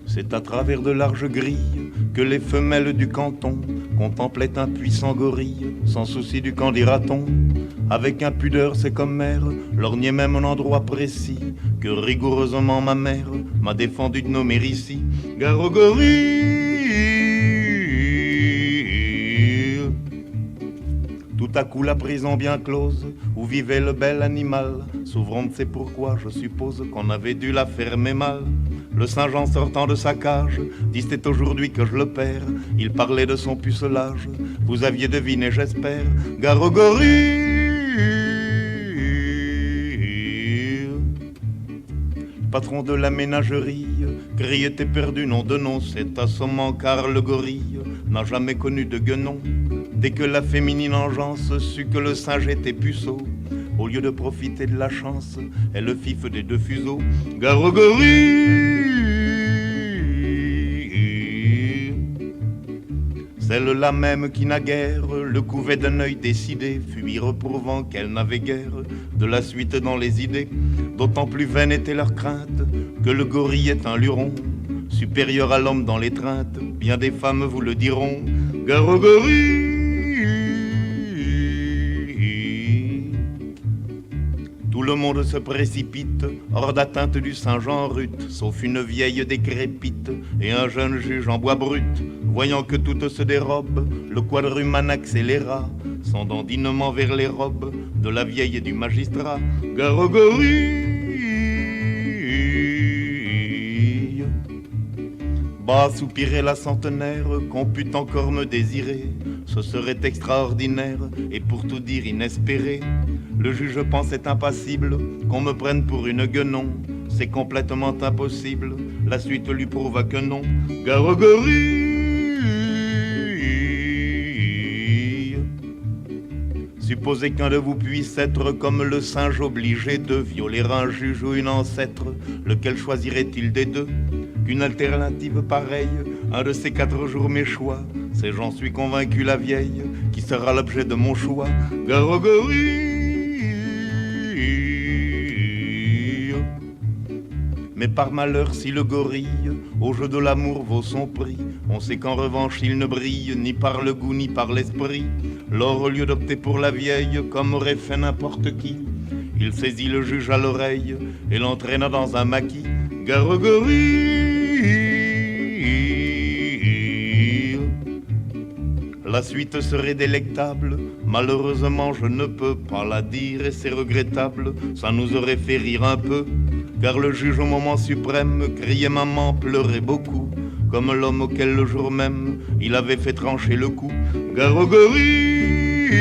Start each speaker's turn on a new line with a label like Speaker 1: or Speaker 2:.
Speaker 1: C'est à travers de larges grilles que les femelles du canton contemplaient un puissant gorille, sans souci du qu'en dira-t-on. Avec impudeur, c'est comme mère, lorgnait même un endroit précis que rigoureusement ma mère m'a défendu de nommer ici. Gare au gorille. Tout à coup la prison bien close où vivait le bel animal s'ouvrant, c'est pourquoi je suppose qu'on avait dû la fermer mal. Le Saint-Jean sortant de sa cage dit c'est aujourd'hui que je le perds. Il parlait de son pucelage, vous aviez deviné j'espère. Gare au gorille. Patron de la ménagerie, grille était perdu, nom de nom, c'est assommant car le gorille n'a jamais connu de guenon. Dès que la féminine engeance sut que le singe était puceau, au lieu de profiter de la chance, elle le fif des deux fuseaux. Gare au gorille. Celle-là même qui naguère le couvait d'un œil décidé, fut y reprouvant qu'elle n'avait guère de la suite dans les idées. D'autant plus vaine était leur crainte que le gorille est un luron, supérieur à l'homme dans l'étreinte, bien des femmes vous le diront. Gare au gorille. Tout le monde se précipite hors d'atteinte du Saint-Jean rut, sauf une vieille décrépite et un jeune juge en bois brut. Voyant que tout se dérobe, le quadrumane accéléra son dandinement vers les robes de la vieille et du magistrat. Gare au gorille. Bas soupirait la centenaire, qu'on pût encore me désirer, ce serait extraordinaire et pour tout dire inespéré. Le juge pensait impassible qu'on me prenne pour une guenon, c'est complètement impossible, la suite lui prouva que non. Gare au gorille. Supposez qu'un de vous puisse être comme le singe obligé de violer un juge ou une ancêtre, lequel choisirait-il des deux? Qu'une alternative pareille, un de ces 4 jours mes choix, c'est j'en suis convaincu la vieille, qui sera l'objet de mon choix. Gare au gorille. Mais par malheur si le gorille au jeu de l'amour vaut son prix, on sait qu'en revanche il ne brille ni par le goût ni par l'esprit. Lors au lieu d'opter pour la vieille comme aurait fait n'importe qui, il saisit le juge à l'oreille et l'entraîna dans un maquis. Gare au gorille. La suite serait délectable, malheureusement je ne peux pas la dire et c'est regrettable, ça nous aurait fait rire un peu. Car le juge au moment suprême criait maman, pleurait beaucoup, comme l'homme auquel le jour même il avait fait trancher le cou. Gare au gorille.